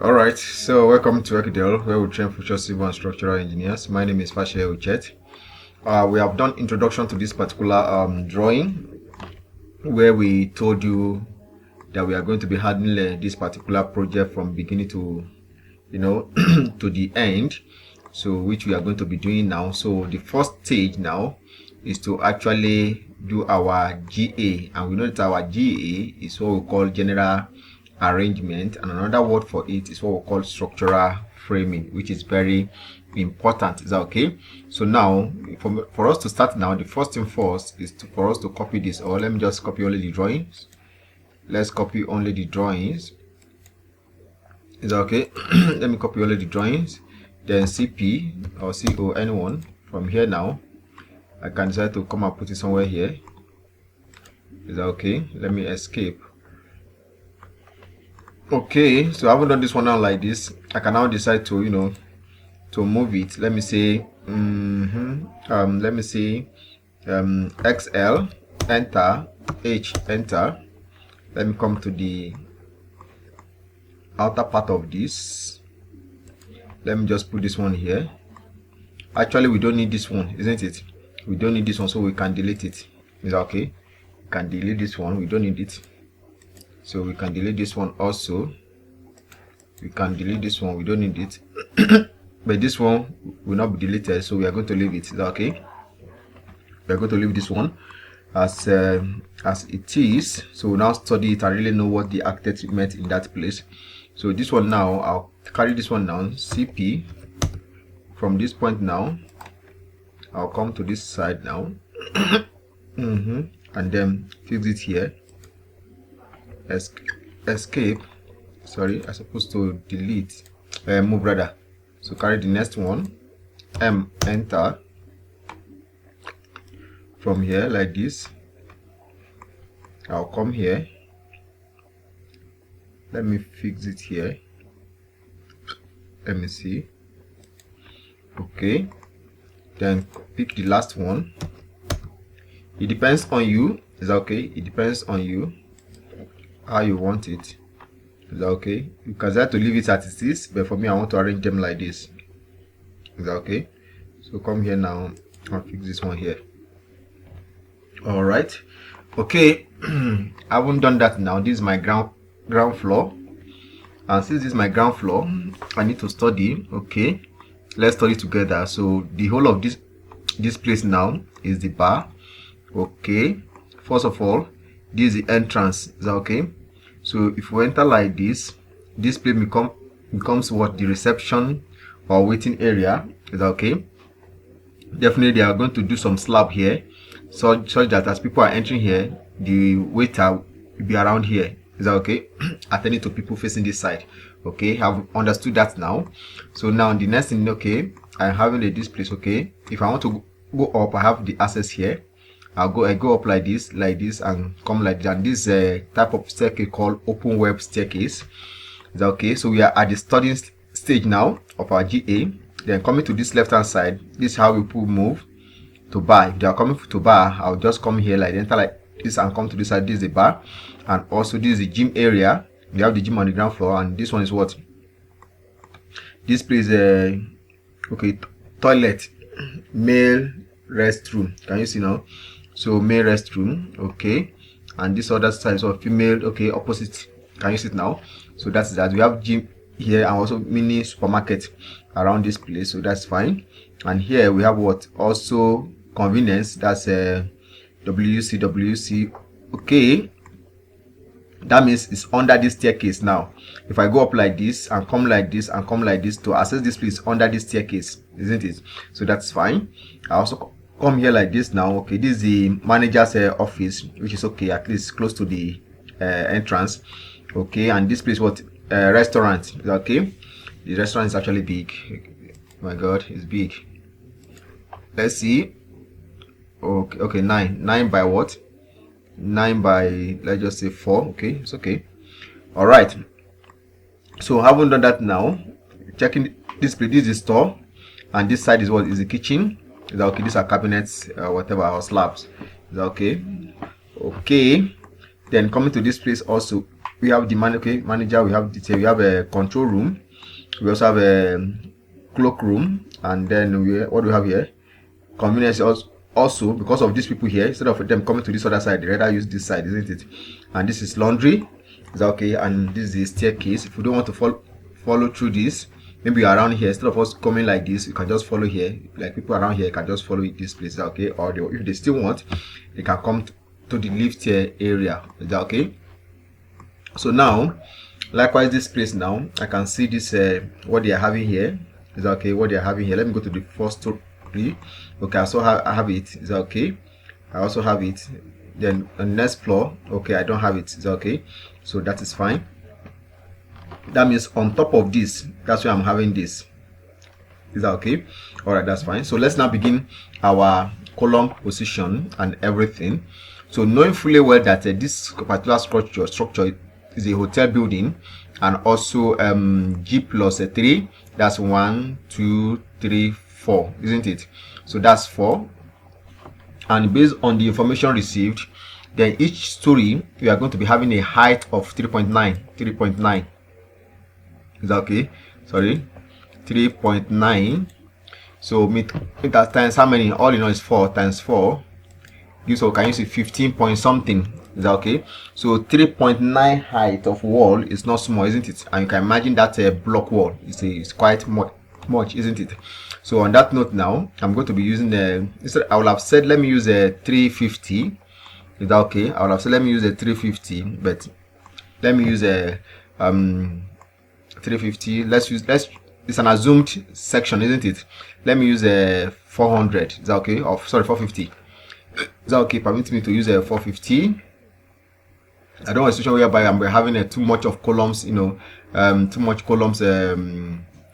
Alright, so welcome to Ekidel, where we train future civil and structural engineers. My name is Fashe Uchet. We have done introduction to this particular drawing, where we told you that we are going to be handling this particular project from beginning to, to the end. So which we are going to be doing now. So the first stage now is to actually do our GA, and we know that our GA is what we call general arrangement, and another word for it is what we call structural framing, which is very important. Is that okay? So now for us to start now, the first thing first is for us to copy this, or let me just copy only the drawings. Let's copy only the drawings. Is that okay? Let me copy only the drawings, then CP or CON1 from here. Now I can decide to come and put it somewhere here. Is that okay? Let me escape. Okay, so I haven't done this one now like this. I can now decide to to move it. Let me say XL, enter, H, enter. Let me come to the outer part of this. Let me just put this one here. Actually, we don't need this one, isn't it? We don't need this one, so we can delete it. Is that okay? We can delete this one. We don't need it, so we can delete this one also. We can delete this one. We don't need it. But this one will not be deleted, so we are going to leave it. Is that okay? We are going to leave this one as it is. So we now study it and really know what the architect meant in that place. So this one now, I'll carry this one down, CP. From this point now, I'll come to this side now, and then fix it here. Escape. Sorry, I'm supposed to delete, move rather. So carry the next one, M, enter. From here like this, I'll come here. Let me fix it here. Let me see. Okay, then pick the last one. It depends on you. Is that okay? It depends on you how you want it. Is that okay? You can try to leave it as it is, but for me I want to arrange them like this. Is that okay? So come here now and fix this one here. All right, okay. I haven't done that now. This is my ground floor, and since this is my ground floor, I need to study. Okay, let's study together. So the whole of this place now is the bar. Okay, first of all, this is the entrance. Is that okay? So if we enter like this place becomes what? The reception or waiting area. Is that okay? Definitely they are going to do some slab here, such that as people are entering here, the waiter will be around here. Is that okay? Attending to people facing this side. Okay, have understood that now. So now the next thing, okay, I'm having this place. Okay, if I want to go up, I have the access here. I go up like this, and come like that. And this type of staircase called open web staircase. Is that okay? So we are at the studying stage now of our GA. Then coming to this left hand side, this is how we move to bar. If they are coming to bar, I'll just come here like enter like this and come to this side. This is the bar, and also this is the gym area. We have the gym on the ground floor, and this one is what? This place, okay, toilet, male restroom. Can you see now? So male restroom, okay, and this other side is female. Okay, opposite. Can you see it now? So that's that. We have gym here and also mini supermarket around this place, so that's fine. And here we have what? Also convenience. That's WC. Okay, that means it's under this staircase. Now if I go up like this and come like this and come like this to access this place under this staircase, isn't it? So that's fine. I also come here like this now. Okay, this is the manager's office, which is okay, at least close to the entrance. Okay, and this place what? Restaurant. Okay, the restaurant is actually big. Oh my god, it's big. Let's see. Okay, 9 by what? 9 by, let's just say 4. Okay, it's okay. All right, so I haven't done that now. Checking this place. This is the store, and this side is what? Is the kitchen. Is that okay? These are cabinets, whatever, or slabs. Is that okay? Okay, then coming to this place also, we have the manager, we have detail, we have a control room, we also have a cloak room, and then what do we have here? Convenience. Also, because of these people here, instead of them coming to this other side, they rather use this side, isn't it? And this is laundry, is that okay? And this is the staircase. If you don't want to follow through this, maybe around here, instead of us coming like this, you can just follow here. Like people around here can just follow this place, okay? Or if they still want, they can come to the lift here area, is that okay? So now, likewise, this place now, I can see this what they are having here, is that okay? What they are having here. Let me go to the first story. Okay, I have it, is that okay? I also have it. Then the next floor, okay, I don't have it, is that okay? So that is fine. That means on top of this, that's why I'm having this, is that okay? All right, that's fine. So let's now begin our column position and everything. So knowing fully well that this particular structure is a hotel building, and also G+3, that's 1 2 3 4, isn't it? So that's 4. And based on the information received, then each story we are going to be having a height of 3.9. Is that okay? Sorry, 3.9. So meters times how many? All in all is 4 times 4 gives, so can you see 15 point something? Is that okay? So 3.9 height of wall is not small, isn't it? And you can imagine that a block wall is quite much, isn't it? So on that note, now I'm going to be using instead I will have said let me use a 350. Is that okay? I will have said let me use a 350, but let me use a 350. It's an assumed section, isn't it? Let me use a 400. Is that okay? Or sorry, 450. Is that okay? Permit me to use a 450. I don't want a situation whereby I'm having too much of columns, you know, too much columns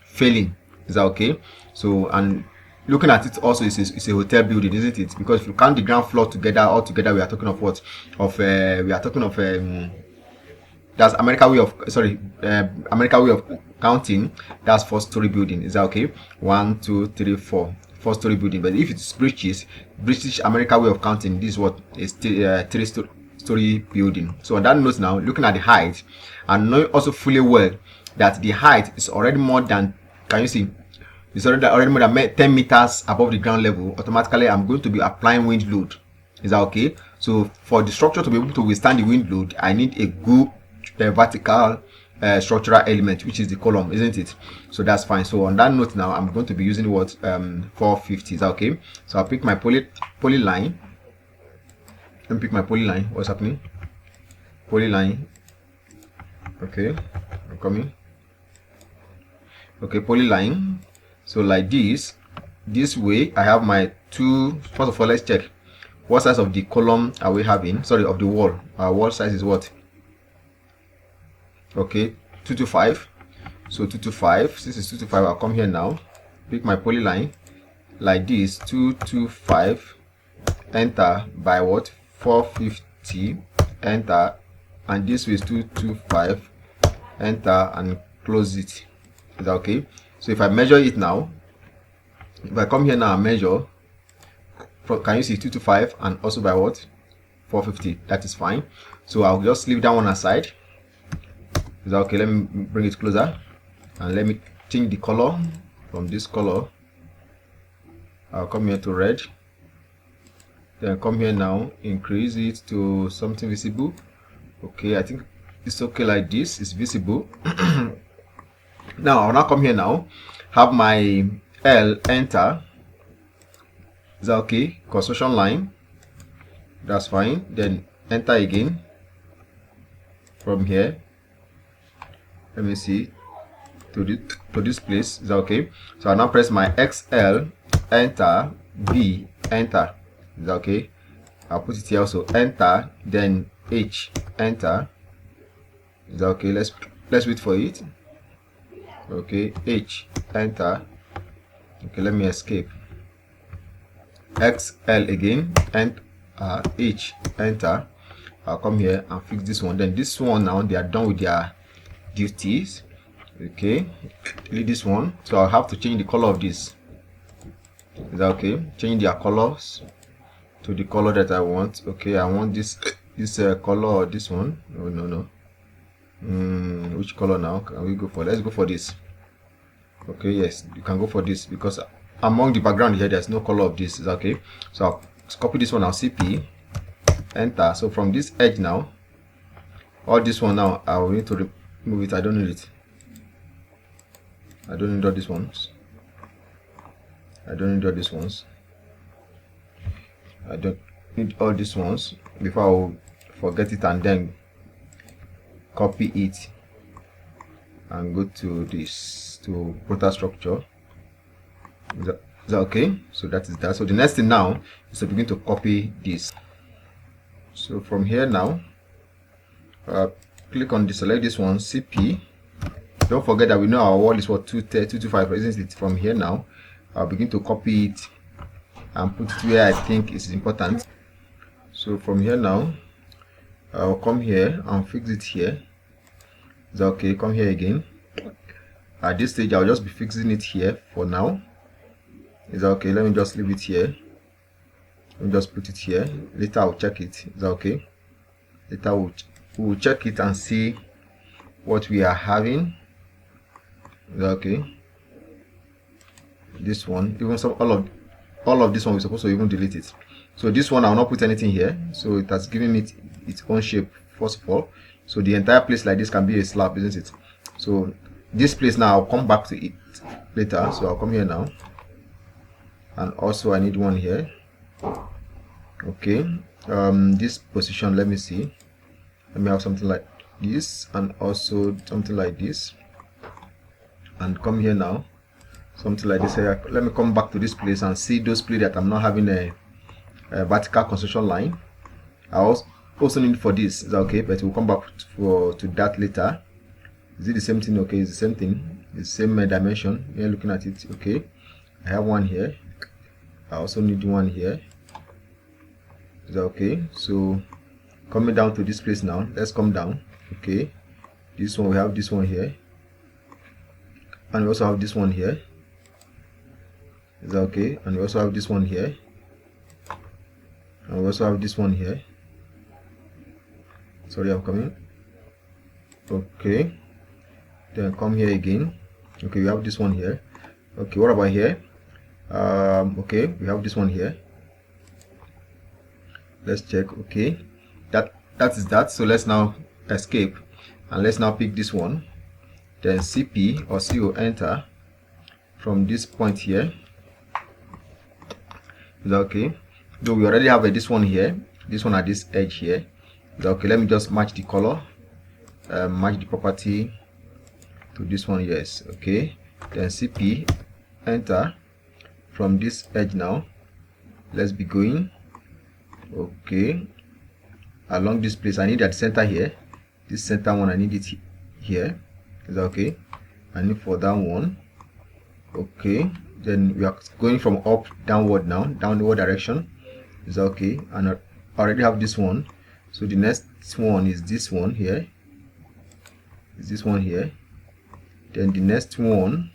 failing. Is that okay? So, and looking at it also, it's a hotel building, isn't it? Because if you count the ground floor all together, we are talking of what? We are talking of that's American way of counting. That's 4-story building. Is that okay? 1 2 3 4, 4-story building. But if it's British American way of counting, this is what is 3-story building. So on that note, now looking at the height, and knowing also fully well that the height is already more than, can you see? It's already more than 10 meters above the ground level. Automatically, I'm going to be applying wind load. Is that okay? So for the structure to be able to withstand the wind load, I need a good vertical structural element, which is the column, isn't it? So that's fine. So on that note, now I'm going to be using what 450. Is that okay? So I'll pick my polyline. Let me pick my polyline. What's happening? Polyline. Okay, I'm coming. Okay, polyline. So like this way, I have my two. First of all, let's check what size of the column are we having. Sorry, of the wall. Our wall size is what? Okay, 225. So 225. Since it's 225, I'll come here now, pick my polyline like this. 225. Enter by what? 450. Enter, and this way is 225. Enter and close it. Is that okay? So if I measure it now, if I come here now and measure, can you see 225 and also by what? 450. That is fine. So I'll just leave that one aside. Is that okay? Let me bring it closer and let me change the color from this color. I'll come here to red. Then come here now, increase it to something visible. Okay, I think it's okay like this. It's visible. Now I'll now come here now, have my L, enter. Is that okay? Construction line. That's fine. Then enter again from here. Let me see to this place. Is that okay? So I now press my XL, enter, V, enter. Is that okay? I'll put it here also, enter, then H, enter. Is that okay? Let's wait for it. Okay, H, enter. Okay, let me escape. XL again, and H, enter. I'll come here and fix this one. Then this one now, they are done with their duties. Okay, delete this one. So I'll have to change the color of this. Is that okay? Change their colors to the color that I want. Okay, I want this color or this one. No. Which color now can we go for? Let's go for this. Okay, yes, you can go for this because among the background here there's no color of this. Is okay. So I'll copy this one. I'll CP, enter. So from this edge now, all this one now I will need to remove it. I don't need it. I don't need all these ones. I don't need all these ones. I don't need all these ones before I will forget it and then copy it and go to this, to ProtaStructure. Is that okay? So that is that. So the next thing now is to begin to copy this. So from here now, click on this, select this one, CP. Don't forget that we know our wall is what, 225, isn't it? From here now, I'll begin to copy it and put it where I think is important. So from here now, I'll come here and fix it here. Is that okay? Come here again. At this stage, I'll just be fixing it here for now. Is that okay? Let me just leave it here. Let me just put it here. Later I'll check it. Is that okay? Later we'll check it and see what we are having. Is that okay? This one, even some all of this one, we're supposed to even delete it. So this one I'll not put anything here. So it has given it its own shape first of all. So the entire place like this can be a slab, isn't it? So this place now I'll come back to it later. So I'll come here now, and also I need one here. Okay, this position, let me see, let me have something like this and also something like this, and come here now, something like this here. Let me come back to this place and see those places that I'm not having a vertical construction line. I also need for this. Is that okay? But we'll come back to that later. Is it the same thing? Okay, it's the same thing, the same dimension. You're looking at it. Okay, I have one here. I also need one here. Is that okay? So coming down to this place now, let's come down. Okay, this one, we have this one here, and we also have this one here. Is that okay? And we also have this one here, and we also have this one here. Sorry, I'm coming. Okay, then come here again. Okay, we have this one here. Okay, what about here? Okay, we have this one here. Let's check. Okay, that is that. So let's now escape and let's now pick this one, then CP or CO, enter from this point here. Is that okay? Though we already have this one here, this one at this edge here. Is that okay? Let me just match the color, match the property to this one. Yes, okay, then CP, enter from this edge now. Let's be going. Okay, along this place I need at the center here, this center one I need it here. Is that okay? I need for that one. Okay, then we are going from up downward now, downward direction. Is that okay? And I already have this one, so the next one is this one here, is this one here. Then the next one,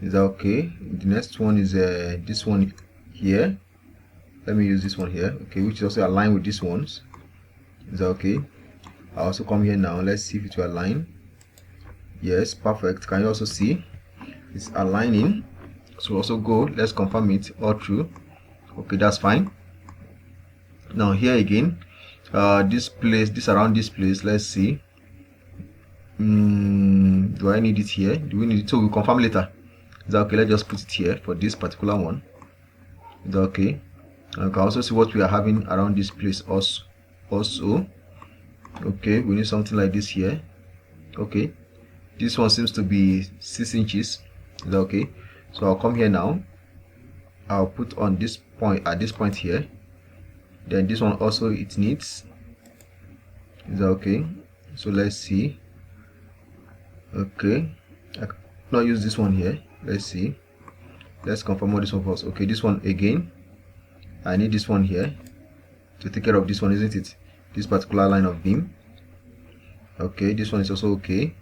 is that okay? The next one is this one here. Let me use this one here, okay, which is also aligned with these ones. Is that okay? I also come here now. Let's see if it will align. Yes, perfect. Can you also see it's aligning? So also go, let's confirm it all through. Okay, that's fine. Now here again, this place, this around this place, let's see. Do I need it here? Do we need it? So we'll confirm later. Is that okay? Let's just put it here for this particular one. Is that okay? And we can also see what we are having around this place also. Okay, we need something like this here. Okay, this one seems to be 6 inches. Is that okay? So I'll come here now. I'll put on this point, at this point here. Then this one also it needs. Is that okay? So let's see. Okay, I cannot use this one here. Let's see. Let's confirm all this one first. Okay, this one again. I need this one here to take care of this one, isn't it? This particular line of beam. Okay, this one is also okay,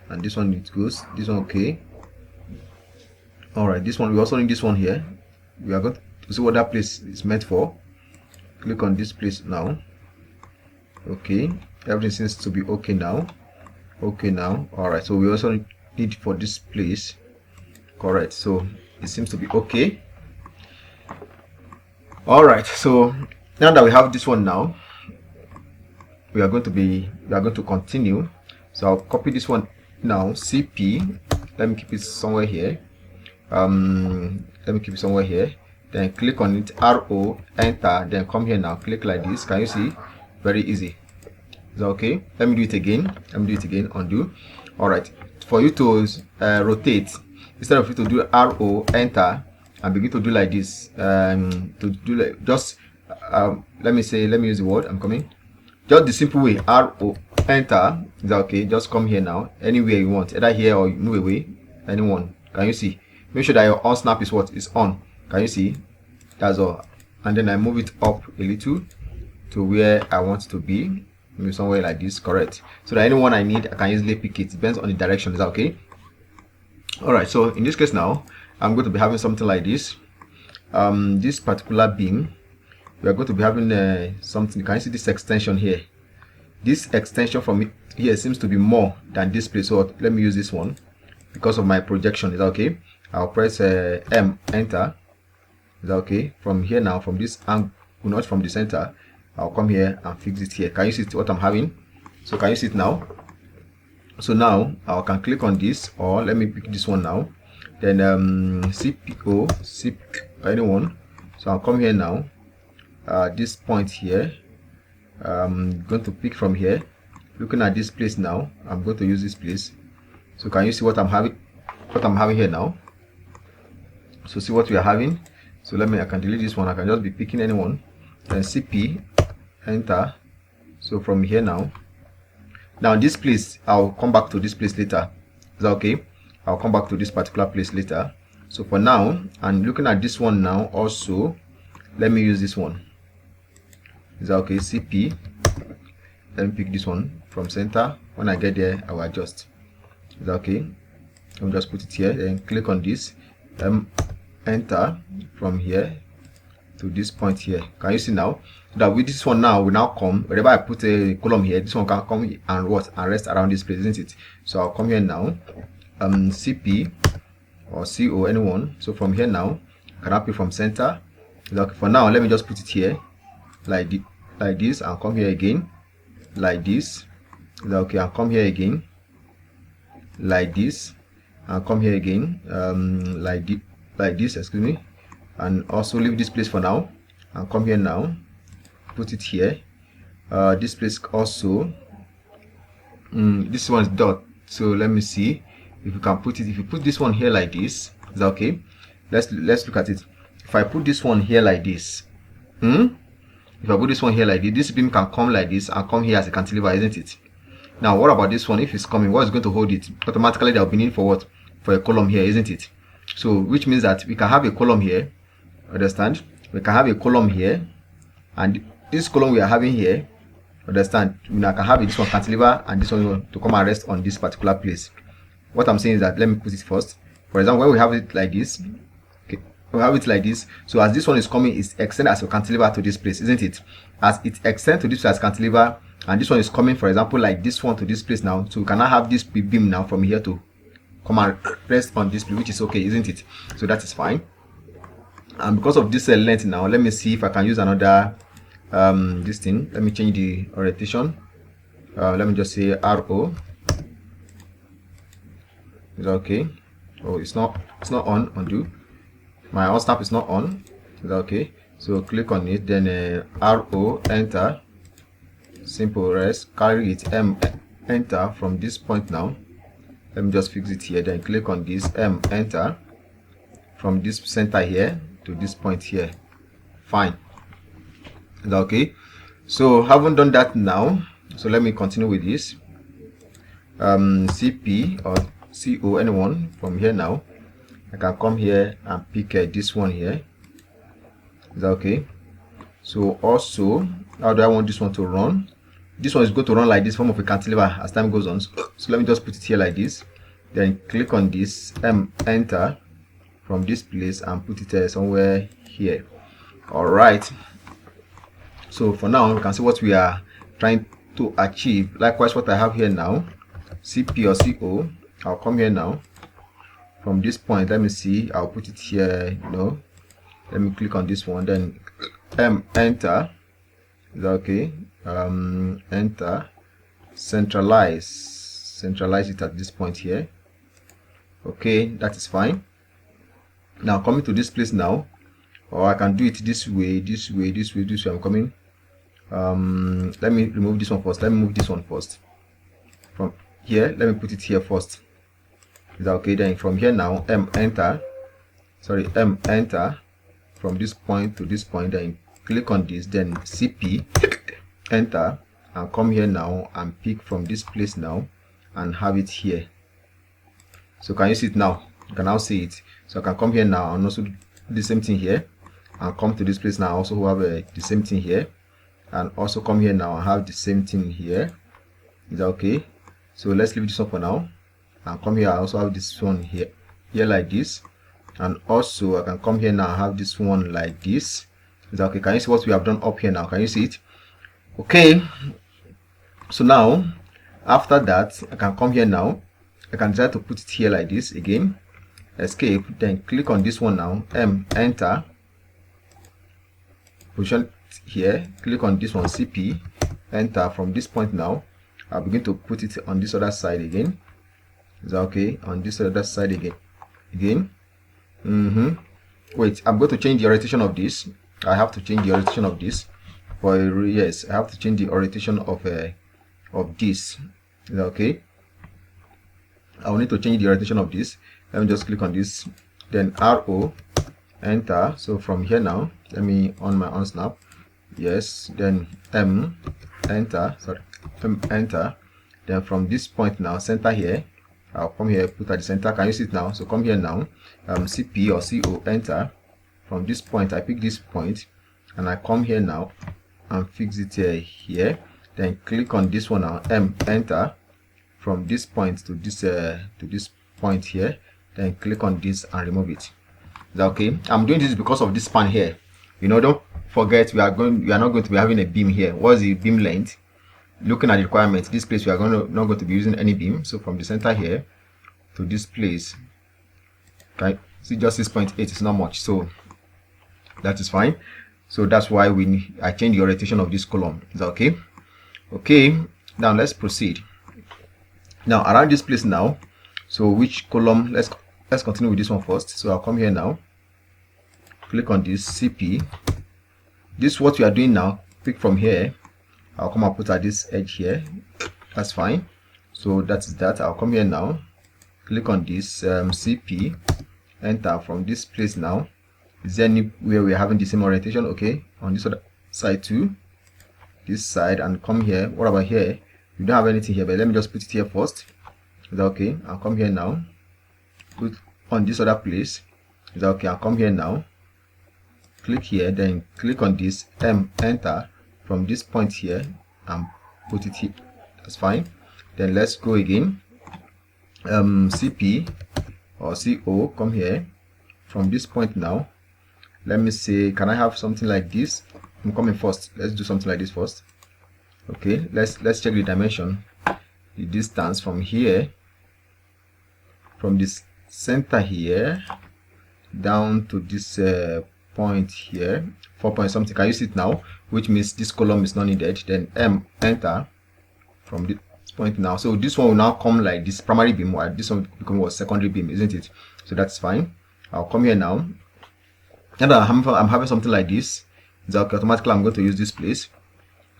and this one it goes. This one okay. All right, this one we also need this one here. We are going to see what that place is meant for. Click on this place now. Okay, everything seems to be okay now. All right, so we also need for this place, correct, so it seems to be okay. All right, so now that we have this one now, we are going to continue. So I'll copy this one now, CP, let me keep it somewhere here, then click on it, RO, enter, then come here now, click like this. Can you see? Very easy. Is that okay? Let me do it again, undo. All right, for you to rotate, instead of you to do RO, enter, and begin to do like this, to do like just let me use the word, I'm coming, just the simple way, RO, enter. Is that okay? Just come here now, anywhere you want, either here or move away, anyone. Can you see? Make sure that your on snap is what is on. Can you see? That's all. And then I move it up a little to where I want it to be, maybe somewhere like this, correct, so that anyone I need I can easily pick it. Depends on the direction. Is that okay? All right, so in this case now I'm going to be having something like this. This particular beam, we are going to be having something. Can you see this extension here? This extension from here seems to be more than this place, so let me use this one because of my projection. Is that okay? I'll press M, enter. Is that okay? From here now, from this angle, not from the center, I'll come here and fix it here. Can you see what I'm having? So can you see it now? So now I can click on this, or let me pick this one now, then CPO, anyone. So I'll come here now, this point here, I'm going to pick from here. Looking at this place now, I'm going to use this place. So can you see what I'm having here now? So see what we are having. So I can delete this one, I can just be picking anyone, then CP, enter. So from here now this place, I'll come back to this place later. Is that okay? I'll come back to this particular place later. So for now, and looking at this one now also, let me use this one. Is that okay? CP, let me pick this one from center. When I get there, I will adjust. Is that okay? Let me just put it here, then click on this, enter from here to this point here. Can you see now? So that with this one now will now come, whenever I put a column here, this one can come and rest around this place, isn't it? So I'll come here now, CP or CO, anyone. So from here now, I can pick from center. Okay, for now, let me just put it here like this, and come here again like this. Okay, I'll come here again like this, and come here again like this, excuse me, and also leave this place for now and come here now, put it here. This place also, this one is dot, so let me see if you can put it. If you put this one here like this, is that okay? Let's look at it. If I put this one here like this, if I put this one here like this beam can come like this and come here as a cantilever, isn't it? Now what about this one? If it's coming, what is going to hold it? Automatically there will be need for what? For a column here, isn't it? So which means that we can have a column here, understand? We can have a column here, and this column we are having here, understand? We can have this one cantilever and this one to come and rest on this particular place. What I'm saying is that, let me put it first. For example, when we have it like this, okay, we have it like this. So as this one is coming, it's extend as a cantilever to this place, isn't it? As it extends to this as cantilever, and this one is coming, for example, like this one to this place now. So we cannot have this beam now from here to come and rest on this place, which is okay, isn't it? So that is fine. And because of this length now, let me see if I can use another this thing. Let me change the orientation. Let me just say RO. Is that okay? Oh, it's not on. Undo. My on snap is not on. Is that okay? So click on it, then RO, enter. Simple rest. Carry it, M, enter from this point now. Let me just fix it here, then click on this, M, enter from this center here to this point here. Fine. Is that okay? So haven't done that now, so let me continue with this. CP or CO, anyone from here now, I can come here and pick this one here. Is that okay? So also, how do I want this one to run? This one is going to run like this, form of a cantilever as time goes on. So let me just put it here like this, then click on this, enter from this place and put it somewhere here. All right, so for now we can see what we are trying to achieve, likewise what I have here now, CP or CO, I'll come here now. From this point, let me see, I'll put it here, let me click on this one, then enter. Is that okay? Enter, centralize it at this point here. Okay, that is fine. Now coming to this place now, or I can do it this way, I'm coming. Let me remove this one first. Let me move this one first. From here, let me put it here first. Is that okay? Then from here now, enter from this point to this point, then click on this, then CP, enter, and come here now and pick from this place now and have it here. So can you see it now? You can now see it. So I can come here now and also do the same thing here, and come to this place now, also have the same thing here, and also come here now and have the same thing here. Is that okay? So let's leave this one for now, and come here. I also have this one here like this, and also I can come here now and have this one like this. Is that okay? Can you see what we have done up here now? Can you see it? Okay. So now after that, I can come here now. I can try to put it here like this again. Escape, then click on this one now, enter, position here, click on this one, CP, enter. From this point now, I'll begin to put it on this other side again. Is that okay? On this other side again. Wait, I'm going to change the orientation of this. I have to change the orientation of this. Yes, I have to change the orientation of this. Is that okay? I will need to change the orientation of this. Let me just click on this, then RO, enter. So from here now, let me on my unsnap. Yes, then enter. Then from this point now, center here, I'll come here, put at the center. Can you see it now? So come here now, CP or CO, enter. From this point, I pick this point, and I come here now and fix it here. Then click on this one now, enter. From this point to this point here, then click on this and remove it. Is that okay? I'm doing this because of this span here. Don't forget we are not going to be having a beam here. What is the beam length? Looking at the requirements, this place we are not going to be using any beam. So from the center here to this place, okay, see, just 6.8 is not much, so that is fine. So that's why I change the orientation of this column. Is that okay? Okay, now let's proceed. Now around this place now, so which column? Let's continue with this one first. So I'll come here now, click on this CP. This is what we are doing now. Pick from here. I'll come and put at this edge here. That's fine. So that's that. I'll come here now, click on this CP, enter. From this place now, is there anywhere we're having the same orientation? Okay, on this other side too, this side, and come here. What about here? We don't have anything here, but let me just put it here first. Is that okay? I'll come here now, put on this other place. Is that okay? I'll come here now, click here, then click on this enter. From this point here and put it here. That's fine. Then let's go again. CP or CO, come here. From this point now, let me say, can I have something like this? I'm coming first. Let's do something like this first. Okay, let's check the dimension, the distance from here, from this center here down to this point here, 4 point something. Can you see it now? Which means this column is not needed. Then enter. From this point now, so this one will now come like this primary beam, while this one become what, secondary beam, isn't it? So that's fine. I'll come here now, and I'm having something like this. It's okay. Automatically I'm going to use this place.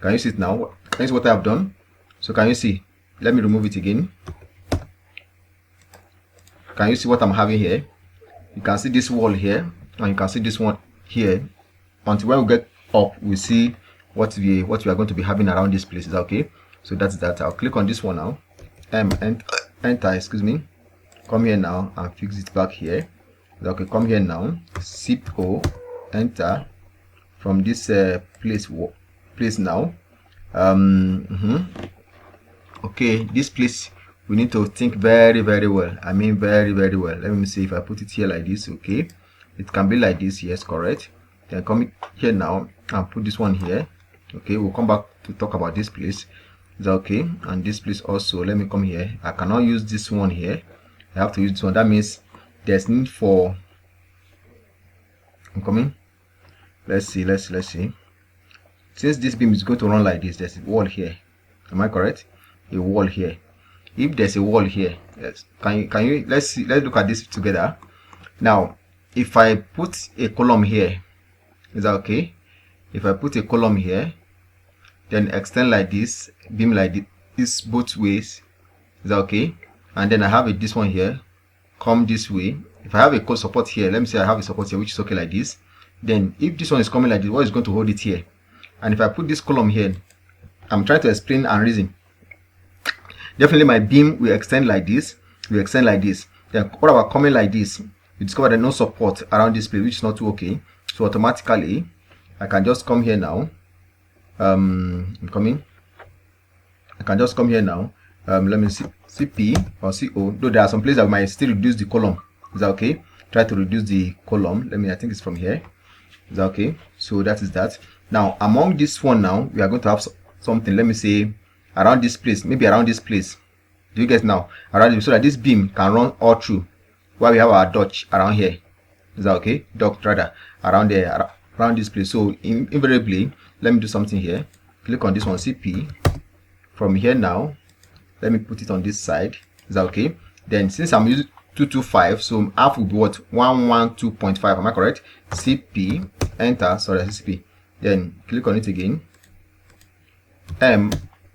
Can you see it now? Can you see what I have done? So can you see? Let me remove it again. Can you see what I'm having here? You can see this wall here, and you can see this one here. Until when we get up, we see what we are going to be having around this place. Is that okay? So that's that. I'll click on this one now, enter. Excuse me. Come here now and fix it back here. Okay, come here now. CO, enter. From this place now. Okay, this place we need to think very well. I mean very well. Let me see if I put it here like this. Okay, it can be like this. Yes, correct. Then come here now and put this one here. Okay, we'll come back to talk about this place. Is that okay? And this place also, let me come here. I cannot use this one here. I have to use this one. That means there's need for, I'm coming. Let's see. Since this beam is going to run like this, there's a wall here. Am I correct? A wall here. If there's a wall here, yes. Can you let's see, let's look at this together. Now, if I put a column here, is that okay? If I put a column here, then extend like this, beam like this both ways, is that okay? And then I have this one here, come this way. If I have a support here, let me say I have a support here which is okay like this. Then if this one is coming like this, what is going to hold it here? And if I put this column here, I'm trying to explain and reason. Definitely my beam will extend like this, Then what about coming like this? You discover there's no support around this place, which is not too okay. So automatically I can just come here now. I'm coming. I can just come here now. Let me see CP or CO. Though there are some places I might still reduce the column. Is that okay? Try to reduce the column. I think it's from here. Is that okay? So that is that. Now among this one now, we are going to have something. Let me say around this place, maybe around this place. Do you get now? Around this, so that this beam can run all through. While we have our dodge around here. Is that okay? Duct rather around there, around this place. So invariably, let me do something here. Click on this one, CP. From here now, let me put it on this side. Is that okay? Then since I'm using 225, so half will be what? 112.5. Am I correct? CP, enter. Sorry, CP. Then click on it again.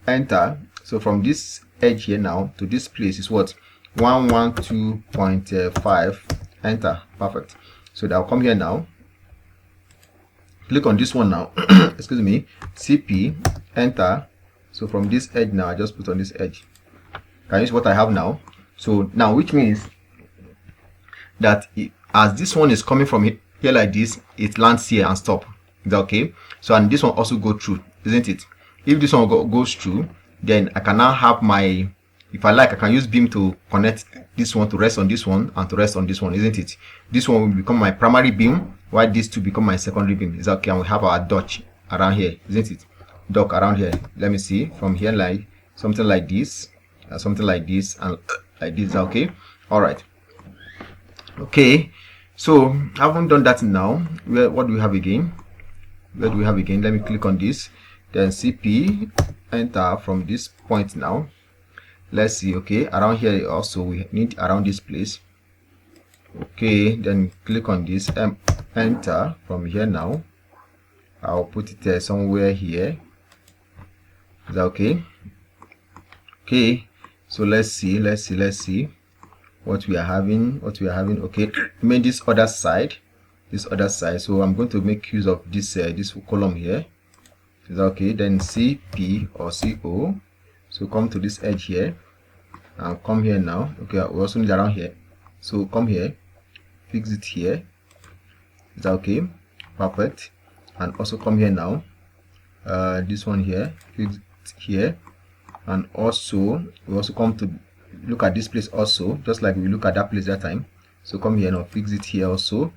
Enter. So from this edge here now to this place is what? 112.5. Enter. Perfect. So that will come here now. Click on this one now. Excuse me. CP, enter. So from this edge now, I just put on this edge. Can you see what I have now? So now, which means that as this one is coming from here like this, it lands here and stop. Is that okay? So and this one also go through, isn't it? If this one goes through, then I can now have my, if I like, I can use beam to connect this one to rest on this one and to rest on this one, isn't it? This one will become my primary beam, while these two become my secondary beam. Is that okay? And we have our dodge around here, isn't it? Dock around here. Let me see from here, like something like this, and like this. Is that okay? All right. Okay. So I haven't done that now. What do we have again? Where do we have again? Let me click on this. Then CP, enter from this point now. Let's see. Okay, around here also we need around this place. Okay, then click on this, enter from here now. I'll put it somewhere here. Is that okay? Okay, so let's see what we are having. Okay, made this other side. So I'm going to make use of this this column here. Is that okay? Then CP or CO. So come to this edge here and come here now. Okay, we also need around here. So come here, fix it here. Is that okay? Perfect. And also come here now. This one here, fix it here. And also we also come to look at this place also, just like we look at that place that time. So come here now, fix it here also.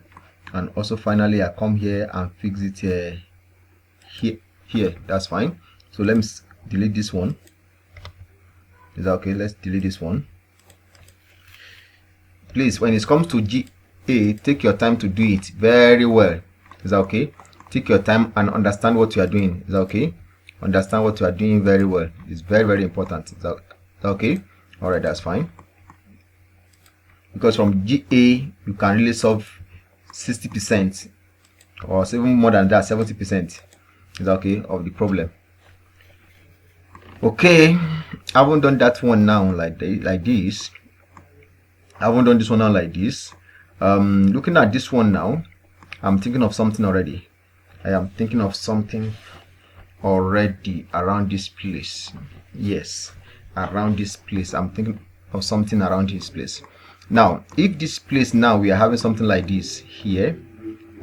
And also finally I come here and fix it here. That's fine. So let me delete this one. Is that okay? Let's delete this one. Please, when it comes to GA, take your time to do it very well. Is that okay? Take your time and understand what you are doing. Is that okay? Understand what you are doing very well. It's very, very important. Is that okay? All right, that's fine. Because from GA, you can really solve 60% or even more than that, 70%. Is that okay? Of the problem. Okay, I haven't done that one now like this. I haven't done this one now like this. Looking at this one now, I'm thinking of something already. I am thinking of something already around this place. Yes, around this place. I'm thinking of something around this place. Now, if this place now we are having something like this here,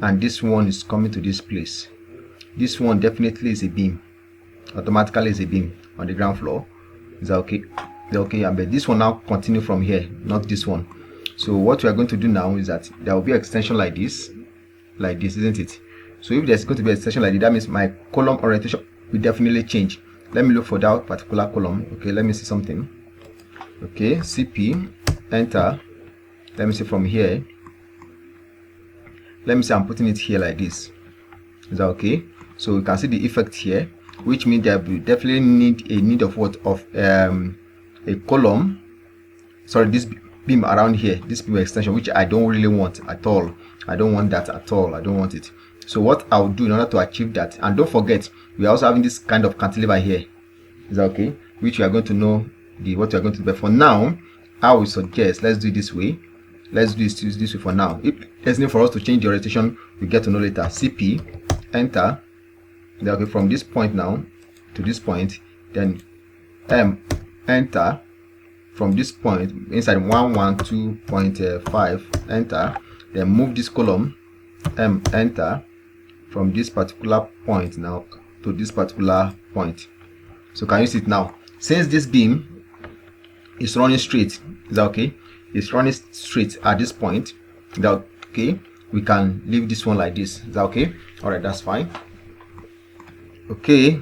and this one is coming to this place, this one definitely is a beam. Automatically is a beam on the ground floor. Is that okay? Okay, but this one now continue from here, not this one. So what we are going to do now is that there will be an extension like this, isn't it? So if there's going to be an extension like this, that means my column orientation will definitely change. let me look for that particular column. Okay, let me see something. Okay, CP, enter. Let me see from here. Let me say I'm putting it here like this. Is that okay? So you can see the effect here, which means that we definitely need of what, of a column, sorry, this beam around here, this beam extension, which I don't really want at all. I don't want that at all. I don't want it. So what I'll do in order to achieve that, and don't forget, we are also having this kind of cantilever here. Is that okay? Which we are going to know what we are going to do. But for now, I would suggest let's do it this way. Let's do this way for now. If there's need for us to change the orientation, we get to know later. CP, enter. Okay, from this point now to this point, then M, enter. From this point inside 112.5, enter. Then move this column, M, enter. From this particular point now to this particular point. So can you see it now? Since this beam is running straight, is that okay? It's running straight at this point. Is that okay? We can leave this one like this. Is that okay? All right, that's fine. Okay,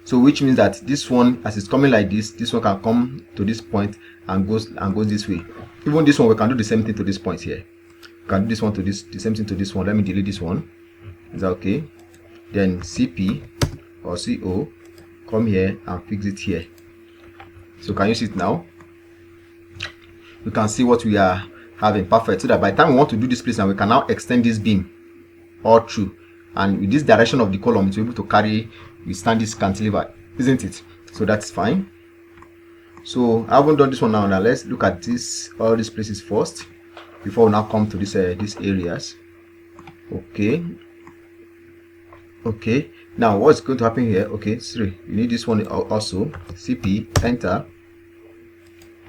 so which means that this one, as it's coming like this one can come to this point and goes this way. Even this one, we can do the same thing to this point here. We can do this one to this, the same thing to this one. Let me delete this one. Is that okay? Then CP or CO, come here and fix it here. So can you see it now? We can see what we are having. Perfect. So that by the time we want to do this place, and we can now extend this beam all through, and with this direction of the column to be able to carry, we stand this cantilever, isn't it? So that's fine. So I haven't done this one now. Now let's look at this, all these places first before we now come to this these areas. Okay. Okay, now what's going to happen here? Okay, sorry, you need this one also. CP, enter.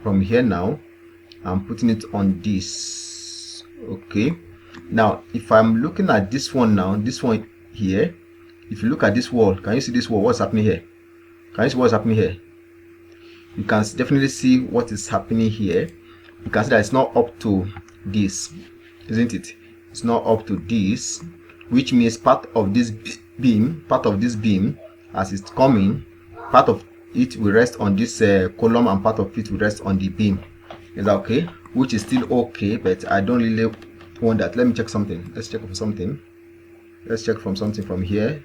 From here now, I'm putting it on this. Okay, now if I'm looking at this one now, this one here, if you look at this wall, can you see this wall? What's happening here? Can you see what's happening here? You can definitely see what is happening here. You can see that it's not up to this, isn't it? It's not up to this, which means part of this beam, as it's coming, part of it will rest on this column, and part of it will rest on the beam. Is that okay? Which is still okay, but I don't really want that. Let me check something. Let's check for something. Let's check from something from here.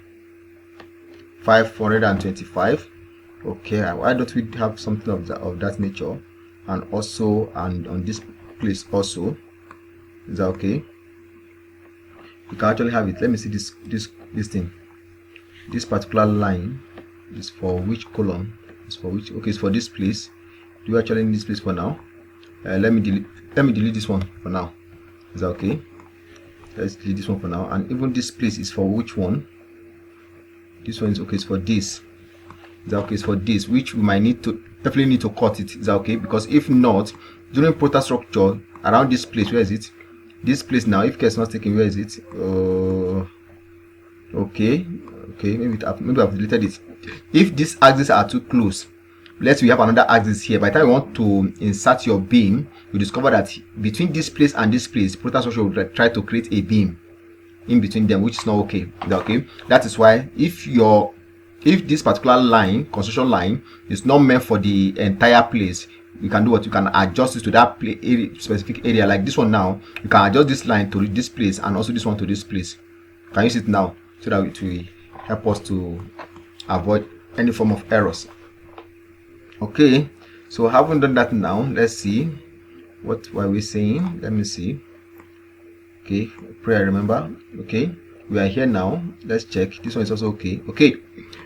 525. Okay, why don't we have something of that nature, and also on this place also? Is that okay? You can actually have it. Let me see this thing. This particular line is for which column? It's for which? Okay, it's for this place. Do you actually need this place for now? Let me delete this one for now. Is that okay? Let's delete this one for now. And even this place is for which one? This one is okay. It's for this. Is that okay? It's for this, which we might definitely need to cut it. Is that okay? Because if not, during ProtaStructure around this place, where is it? This place now, if care is not taken, where is it? Okay, maybe I've deleted it. If these axes are too close, let's say we have another axis here. By the time you want to insert your beam, you discover that between this place and this place, ProtaStructure will try to create a beam in between them, which is not okay. Is that okay? That is why if this particular line, construction line, is not meant for the entire place, you can do what? You can adjust it to that specific area. Like this one now, you can adjust this line to this place, and also this one to this place. Can you see it now? So that it will help us to avoid any form of errors. Okay, so having done that now, let's see what were we saying. Let me see. Okay, pray I remember. Okay, we are here now. Let's check. This one is also okay. Okay,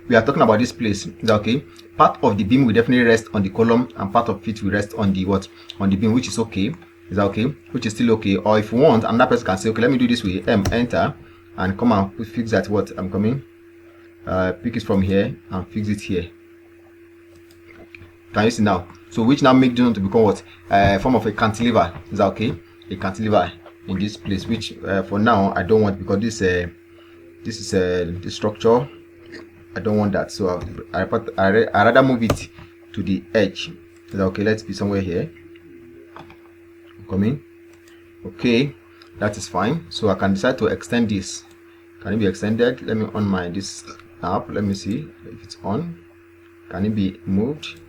we are talking about this place. Is that okay? Part of the beam will definitely rest on the column, and part of it will rest on the what? On the beam, which is okay. Is that okay? Which is still okay. Or if you want, another person can say, okay, let me do this way. Enter, and come and fix that. What I'm coming. Pick it from here and fix it here. Can you see now? So which now make this one to become what? Form of a cantilever. Is that okay? A cantilever in this place, which for now I don't want, because this is the structure. I don't want that, so I rather move it to the edge. Is that okay? Let's be somewhere here. Coming. Okay, that is fine. So I can decide to extend this. Can it be extended? Let me on my this app. Let me see if it's on. Can it be moved?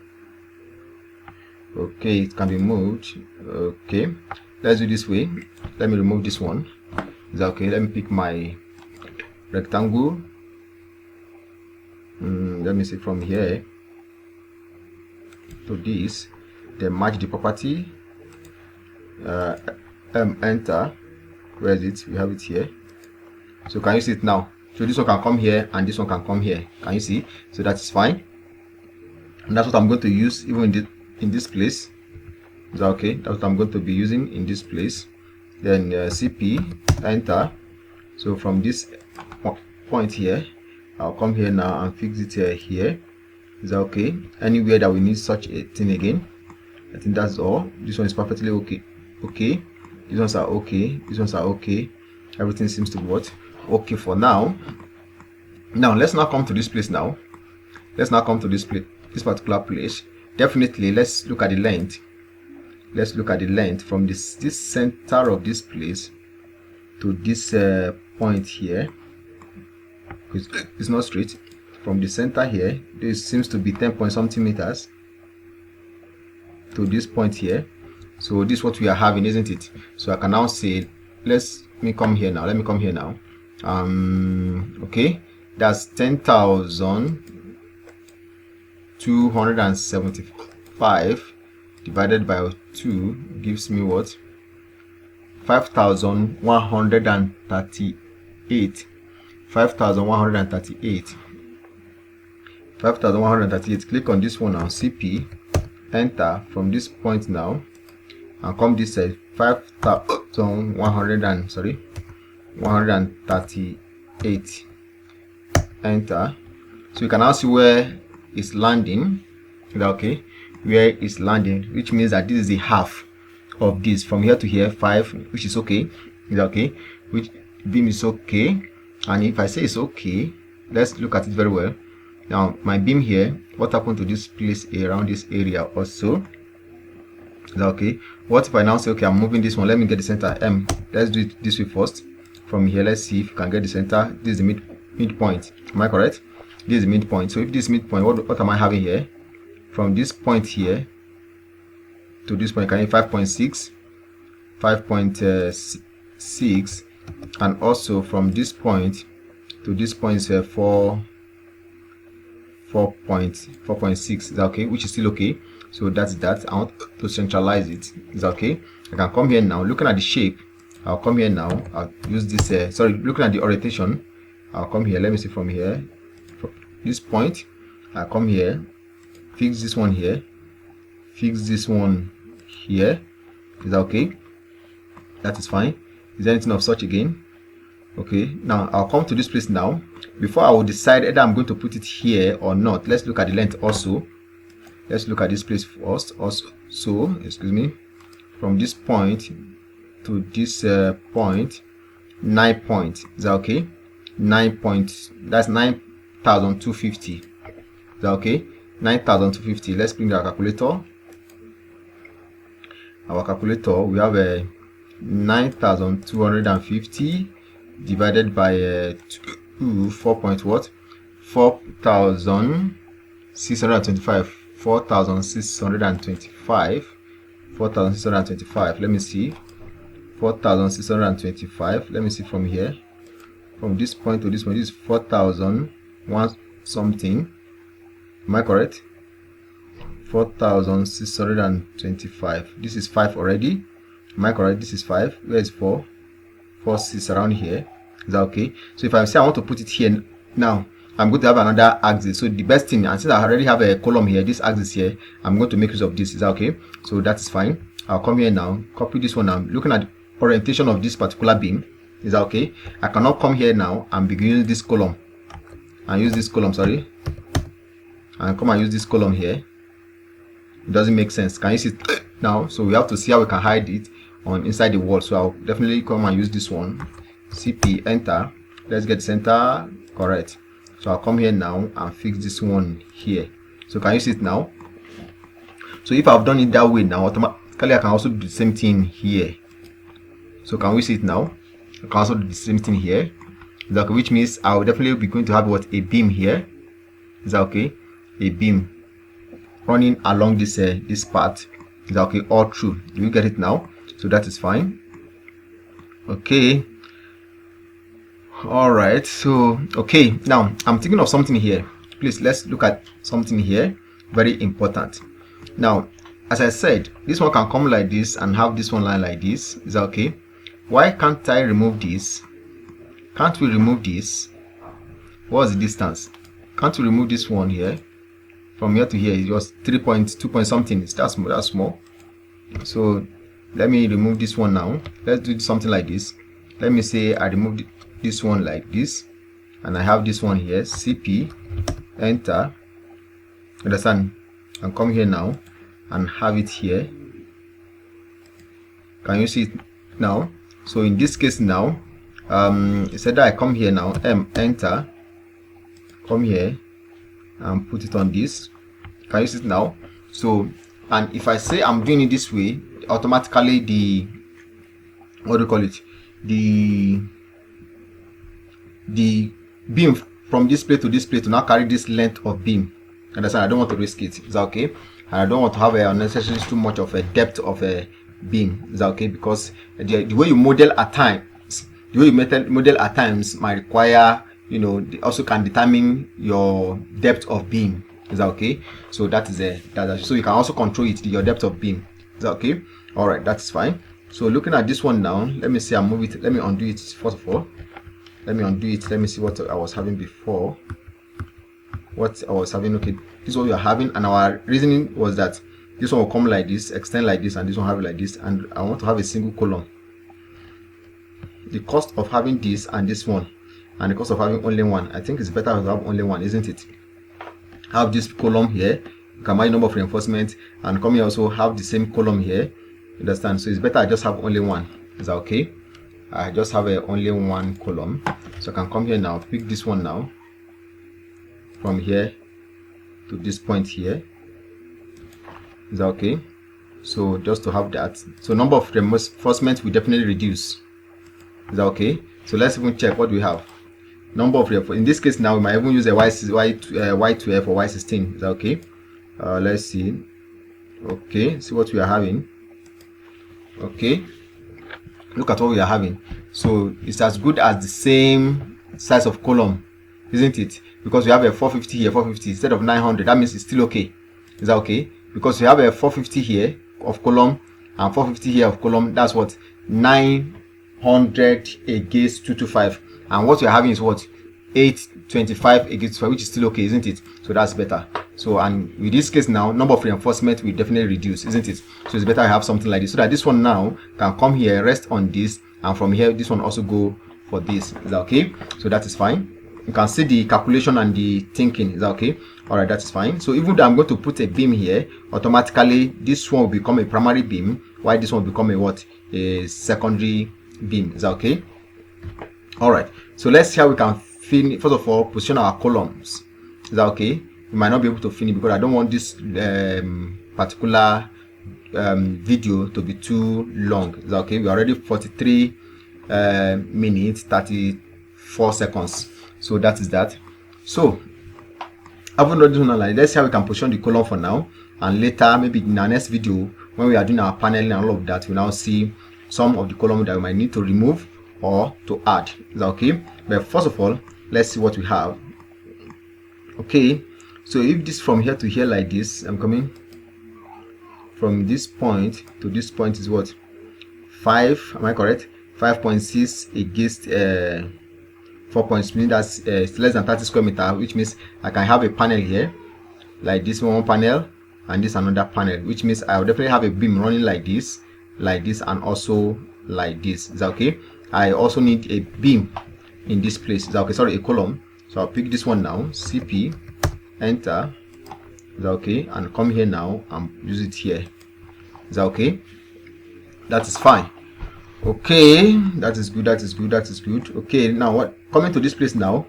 Okay, it can be moved. Okay, let's do this way. Let me remove this one. Is that okay? Let me pick my rectangle. Let me see from here to this, then match the property. Enter. Where is it? We have it here. So can you see it now? So this one can come here and this one can come here. Can you see? So that is fine. And that's what I'm going to use even in this place. Is that okay? That's what I'm going to be using in this place. Then CP, enter. So from this point here, I'll come here now and fix it here. Is that okay? Anywhere that we need such a thing again, I think that's all. This one is perfectly okay. Okay, these ones are okay, these ones are okay. Everything seems to be what? Okay for now. Now let's now come to this place now. Let's now come to this place, this particular place. Definitely let's look at the length. Let's look at the length from this center of this place to this point here. It's not straight. From the center here, this seems to be 10 point something meters to this point here. So this is what we are having, isn't it? So I can now say, let me come here now. Okay, that's 10,275 divided by 2 gives me what? 5,138. 5,138. 5,138. Click on this one now, CP, enter. From this point now and come this side, 138, enter. So you can now see where it's landing. Okay, where it's landing, which means that this is the half of this from here to here, 5, which is okay. Is okay, which beam is okay. And if I say it's okay, let's look at it very well. Now my beam here, what happened to this place around this area also? Is that okay? What if I now say, okay, I'm moving this one, let me get the center M. Let's do it this way first. From here, let's see if you can get the center. This is the midpoint. Am I correct? This is the midpoint. So if this midpoint, what am I having here? From this point here to this point, can you 5.6, 5.6, and also from this point to this point is 4.6. Is that okay? Which is still okay. So that's that. I want to centralize it. Is that okay? I can come here now. Looking at the shape, I'll come here now. I'll use this. Looking at the orientation, I'll come here. Let me see from here. From this point, I'll come here. Fix this one here. Fix this one here. Is that okay? That is fine. Is there anything of such again? Okay. Now I'll come to this place now. Before I will decide whether I'm going to put it here or not, let's look at the length also. Let's look at this place first also. So, excuse me, from this point to this point, 9 points. Is that okay? 9 points. That's 9,250. Is that okay? 9,250. Let's bring our calculator. Our calculator, we have a 9,250 divided by 4 point what? 4,625. 4,625. 4,625. Let me see. 4,625. Let me see from here. From this point to this point, this is 4,001 something. Am I correct? 4,625. This is 5 already. Am I correct? This is 5. Where is 4? 4, 6 around here. Is that okay? So if I say I want to put it here now, I'm going to have another axis. So the best thing, and since I already have a column here, this axis here, I'm going to make use of this. Is that okay? So that's fine. I'll come here now, copy this one. I'm looking at the orientation of this particular beam. Is that okay? I cannot come here now and begin using this column. And use this column, sorry. And come and use this column here. It doesn't make sense. Can you see it now? So we have to see how we can hide it on inside the wall. So I'll definitely come and use this one. CP, enter. Let's get center correct. So I'll come here now and fix this one here. So can you see it now? So if I've done it that way now, automatically I can also do the same thing here. So can we see it now? I can also do the same thing here. Is that okay? Which means I will definitely be going to have what? A beam here. Is that okay? a beam running along this this path. Is that okay? All through. Do you get it now? So that is fine. Okay. All right. So okay, now I'm thinking of something here. Please, let's look at something here. Very important. Now, as I said, this one can come like this and have this one line like this. Is that okay? Why can't I remove this? Can't we remove this? What's the distance? Can't we remove this one here? From here to here is just 3.2 point something. It's that small. So let me remove this one now. Let's do something like this. Let me say I remove this one like this, and I have this one here. CP, enter. Understand? And come here now and have it here. Can you see it now? So in this case now, it said that I come here now, enter, come here and put it on this. Can you see it now? So, and if I say I'm doing it this way, automatically the, what do you call it, the beam from this plate to this plate to now carry this length of beam. Understand? I don't want to risk it. Is that okay? And I don't want to have a unnecessarily too much of a depth of a beam. Is that okay? Because the way you model at times, might require, you know, they also can determine your depth of beam. Is that okay? So that is so you can also control it, your depth of beam. Is that okay? All right, that's fine. So looking at this one now, let me see. I move it. Let me undo it first of all. Let me undo it. Let me see what I was having before. What I was having. Okay, this is what we are having, and our reasoning was that this one will come like this, extend like this, and this one have it like this, and I want to have a single column. The cost of having this and this one, and the cost of having only one, I think it's better to have only one, isn't it? Have this column here, you can buy number of reinforcement, and come here also have the same column here. Understand? So it's better I just have only one. Is that okay? I just have only one column, so I can come here now, pick this one now, from here to this point here. Is that okay? So just to have that, so number of reinforcement will definitely reduce. Is that okay? So let's even check what we have. Number of reinforcement. In this case now, we might even use a Y12 or Y16. Is that okay? Let's see. Okay, see what we are having. Okay, look at what we are having. So it's as good as the same size of column, isn't it? Because we have a 450 here, 450 instead of 900. That means it's still okay. Is that okay? Because we have a 450 here of column and 450 here of column. That's what, 900 against 225. And what we're having is what, 825 against 5, which is still okay, isn't it? So that's better. So, and with this case now, number of reinforcement will definitely reduce, isn't it? So it's better I have something like this, so that this one now can come here, rest on this, and from here this one also go for this. Is that okay? So that is fine. You can see the calculation and the thinking. Is that okay? All right, that is fine. So even though I'm going to put a beam here, automatically this one will become a primary beam, while this one will become a what, a secondary beam. Is that okay? All right, so let's see how we can finish. First of all, position our columns. Is that okay? We might not be able to finish because I don't want this particular video to be too long. Is that okay? We're already 43 minutes 34 seconds. So that is that. So having done this one, let's see how we can position the column for now, and later maybe in our next video when we are doing our paneling and all of that, we'll now see some of the column that we might need to remove or to add. Is that okay? But first of all, let's see what we have. Okay, so if this from here to here like this, I'm coming from this point to this point is what, 5, am I correct? 5.6 against 4 points, means that's it's less than 30 square meter, which means I can have a panel here like this, one panel, and this another panel, which means I will definitely have a beam running like this, and also like this. Is that okay? I also need a beam in this place. Is that okay? Sorry, a column. So I'll pick this one now, CP, enter. Is that okay? And come here now and use it here. Is that okay? That is fine. Okay, that is good, that is good, that is good. Okay, now what, coming to this place now,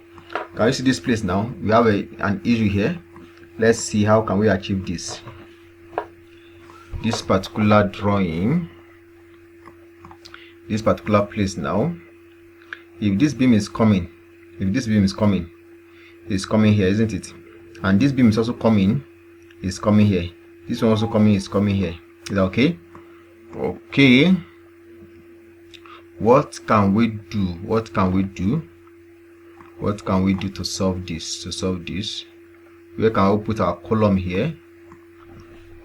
can you see this place now? We have an issue here. Let's see how can we achieve this. This particular drawing, this particular place now, if this beam is coming, it's coming here, isn't it? and this beam is also coming, is coming here. This one also coming, is coming here. Is that okay? Okay. What can we do? What can we do? What can we do to solve this? Where can we put our column here?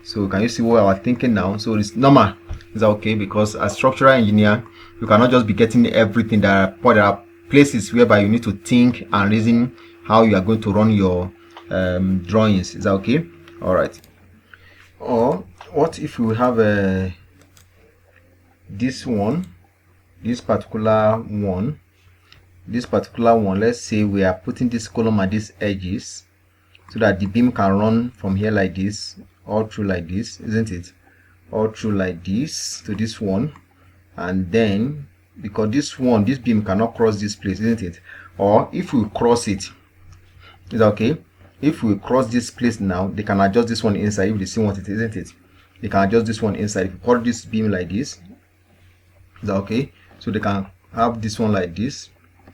So can you see what we're thinking now? So it's normal. Is that okay? Because as structural engineer, you cannot just be getting everything. There are places whereby you need to think and reason how you are going to run your drawings. Is that okay? All right. Or what if we have this particular one, let's say we are putting this column at these edges so that the beam can run from here like this, all through like this, isn't it? All through like this to this one, and then because this beam cannot cross this place, isn't it? Or if we cross it, is that okay? If we cross this place now, they can adjust this one inside if they see what it is, isn't it? They can adjust this one inside. If you cut this beam like this, is that okay? So they can have this one like this.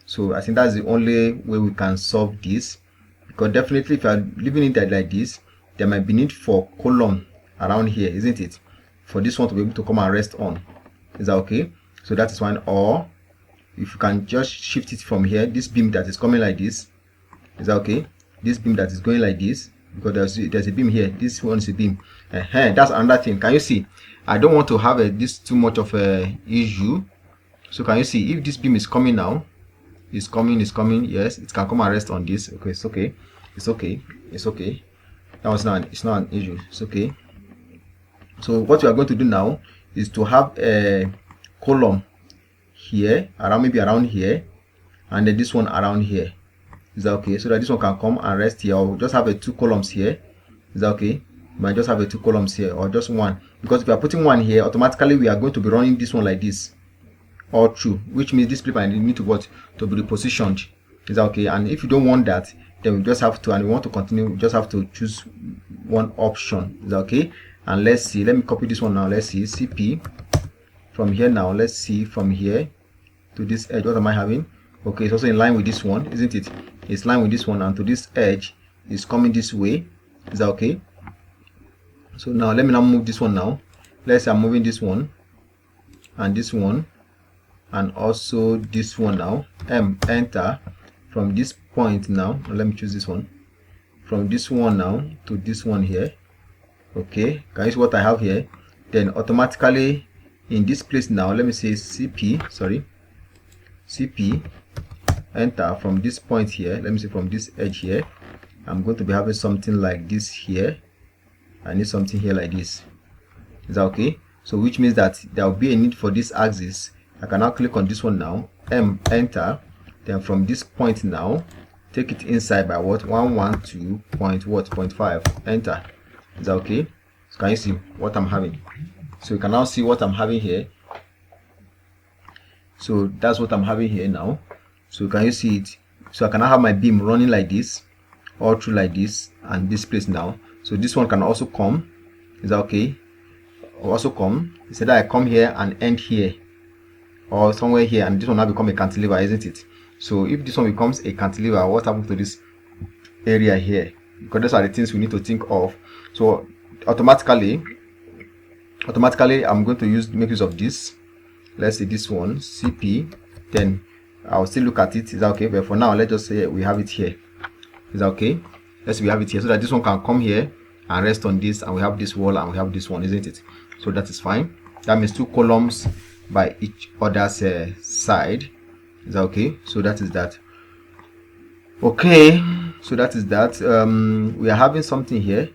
So I think that's the only way we can solve this, because definitely if you are leaving it like this, there might be need for column around here, isn't it? For this one to be able to come and rest on. Is that okay? So that is one. Or if you can just shift it from here, this beam that is coming like this, is that okay? This beam that is going like this, because there's a beam here, this one is a beam. That's another thing. Can you see? I don't want to have this too much of a issue. So can you see, if this beam is coming now, it's coming, yes, it can come and rest on this. Okay, it's okay, it's okay. That was not, it's not an issue. It's okay. So what we are going to do now is to have a column here around, maybe around here, and then this one around here. Is that okay? So that this one can come and rest here, or just have two columns here. Is that okay? You might just have two columns here, or just one, because if we are putting one here, automatically we are going to be running this one like this all through, which means this paper need to what, to be repositioned. Is that okay? And if you don't want that, then we just have to, and we want to continue, we just have to choose one option. Is that okay? And let's see, let me copy this one now. Let's see, CP from here now. Let's see, from here to this edge, what am I having? Okay, it's also in line with this one, isn't it? It's in line with this one, and to this edge is coming this way. Is that okay? So now let me now move this one now. Let's say I'm moving this one and this one and also this one now. Enter from this point now. Let me choose this one. From this one now to this one here. Okay, can you see what I have here? Then automatically in this place now, let me say CP, enter from this point here. Let me see, from this edge here, I'm going to be having something like this here. I need something here like this. Is that okay? So which means that there will be a need for this axis. I can now click on this one now, enter, then from this point now take it inside by what, 112.5, enter. Is that okay? So can you see what I'm having? So you can now see what I'm having here. So that's what I'm having here now. So can you see it? So I can now have my beam running like this, all through like this, and this place now. So this one can also come. Is that okay? Also come. Instead I come here and end here, or somewhere here, and this one now become a cantilever, isn't it? So if this one becomes a cantilever, what happens to this area here? Because those are the things we need to think of. So automatically I'm going to make use of this. Let's see, this one, CP, then I'll still look at it. Is that okay? But for now, let's just say we have it here. Is that okay? Let's say we have it here, so that this one can come here and rest on this, and we have this wall and we have this one, isn't it? So that is fine. That means two columns by each other's side. Is that okay? So that is that. Okay, so that is that. We are having something here.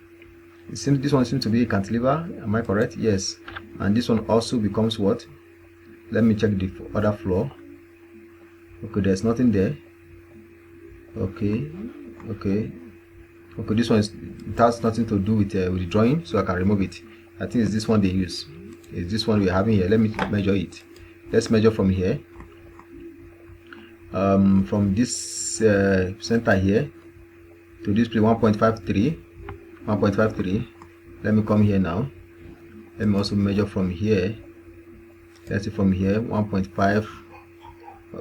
It seems this one seems to be a cantilever. Am I correct? Yes. And this one also becomes what? Let me check the other floor. Okay, there's nothing there. Okay. This one it has nothing to do with the drawing, so I can remove it. I think it's this one they use. It's this one we're having here. Let me measure it. Let's measure from here. From this center here to this place, 1.53. Let me come here now. Let me also measure from here. Let's see, from here, 1.5.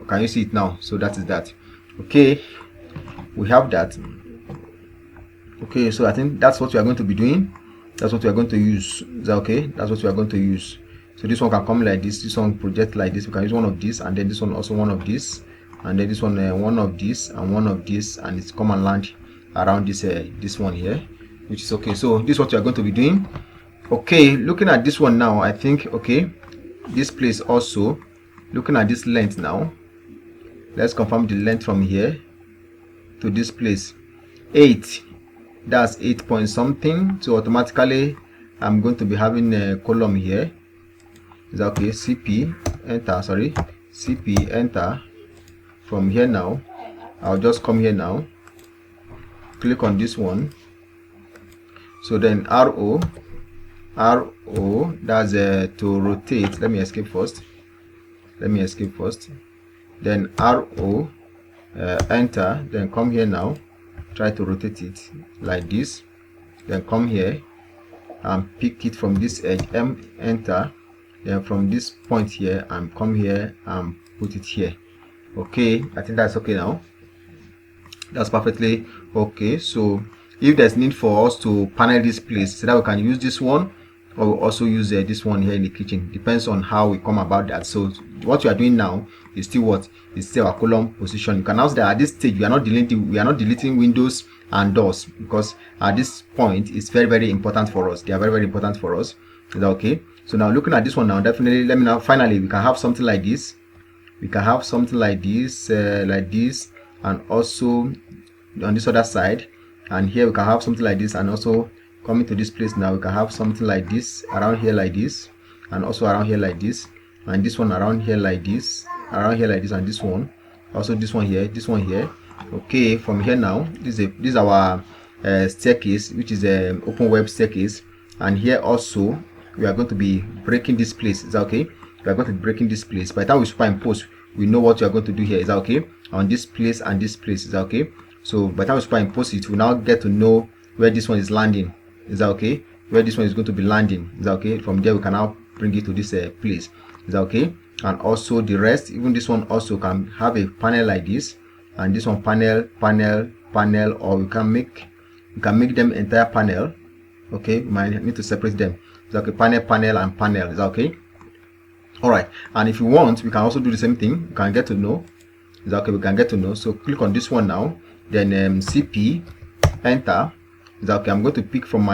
Can you see it now? So that is that. Okay, we have that. Okay, so I think that's what we are going to be doing. That's what we are going to use. Is that okay? That's what we are going to use. So this one can come like this one project like this. We can use one of this, and then this one also one of this, and then this one one of this and one of this, and it's come and land around this this one here, which is okay. So this is what we are going to be doing. Okay, looking at this one now, I think okay, this place also, looking at this length now, let's confirm the length from here to this place. 8, that's 8 point something. So automatically I'm going to be having a column here. Is that okay? CP enter, sorry, CP enter. From here now, I'll just come here now, click on this one. So then RO, that's to rotate. Let me escape first. Then RO, enter. Then come here now, try to rotate it like this. Then come here and pick it from this edge, M, enter. Then from this point here and come here and put it here. Okay, I think that's okay now. That's perfectly okay. So if there's need for us to panel this place, so that we can use this one, or we'll also use this one here in the kitchen. Depends on how we come about that. So what we are doing now is still what is still our column position. You can notice that at this stage we are not deleting windows and doors, because at this point it's very important for us. They are very important for us. Is that okay? So now looking at this one now, definitely let me now finally we can have something like this. We can have something like this, and also on this other side, and here we can have something like this, and also coming to this place now we can have something like this around here like this, and also around here like this, and this one around here like this, around here like this, and this one also, this one here. Okay, from here now this is our staircase, which is an open web staircase, and here also we are going to be breaking this place. Is that okay? We are going to be breaking this place. By the time we superimpose, we know what we are going to do here. Is that okay? On this place and this place. Is that okay? So by the time we superimpose it, we now get to know where this one is landing. Is that okay? Where this one is going to be landing. Is that okay? From there we can now bring it to this place. Is that okay? And also the rest, even this one also can have a panel like this, and this one panel, or we can make them entire panel. Okay, we might need to separate them. Is that okay? Panel and panel. Is that okay? Alright, and if you want, we can also do the same thing. We can get to know. Is that okay? We can get to know. So click on this one now, then CP, enter. Is that okay? I'm going to pick from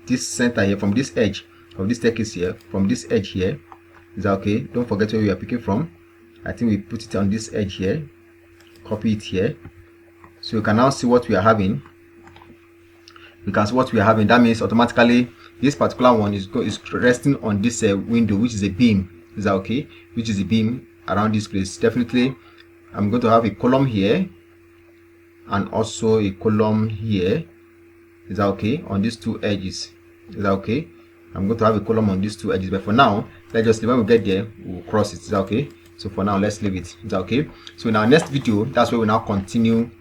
this center here, from this edge of this staircase here, from this edge here. Is that okay? Don't forget where we are picking from. I think we put it on this edge here. Copy it here. So you can now see what we are having. We can see what we are having. That means automatically this particular one is resting on this window, which is a beam. Is that okay? Which is a beam around this place. Definitely I'm going to have a column here and also a column here. Is that okay? On these two edges. Is that okay? I'm going to have a column on these two edges, but for now let's just, when we get there we'll cross it. Is that okay? So for now let's leave it. Is that okay? So in our next video, that's where we now continue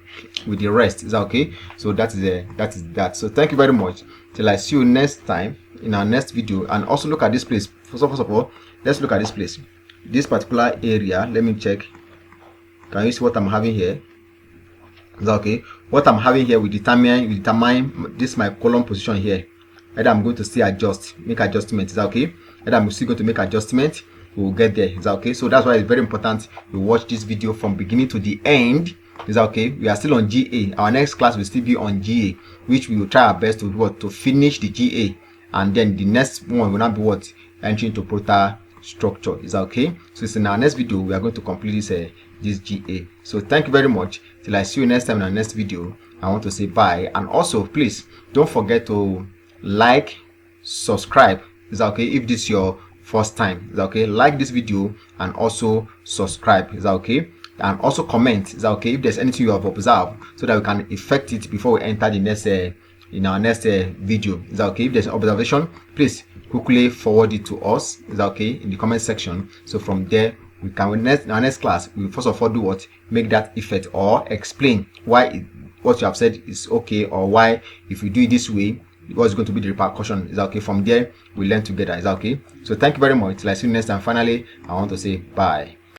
with the rest. Is that okay? So that is that. So thank you very much, till I see you next time in our next video. And also look at this place. First of all, let's look at this place, this particular area. Let me check. Can you see what I'm having here? Is that okay? What I'm having here will determine this my column position here. Either I'm going to still make adjustment. Is that okay? Either I'm still going to make adjustment, we'll get there. Is that okay? So that's why it's very important you watch this video from beginning to the end. Is that okay? We are still on GA. Our next class will still be on GA, which we will try our best to finish the GA, and then the next one will not be entering to ProtaStructure. Is that okay? So it's in our next video we are going to complete this GA. So thank you very much, till I see you next time in our next video. I want to say bye, and also please don't forget to like, subscribe. Is that okay? If this is your first time, is that okay? Like this video and also subscribe. Is that okay? And also comment. Is that okay? If there's anything you have observed, so that we can effect it before we enter the next in our next video. Is that okay? If there's an observation, please quickly forward it to us. Is that okay? In the comment section. So from there we can, in our next class, we first of all do make that effect, or explain why what you have said is okay, or why if you do it this way, what's going to be the repercussion. Is that okay? From there we learn together. Is that okay? So thank you very much, till I see you next time. Finally, I want to say bye.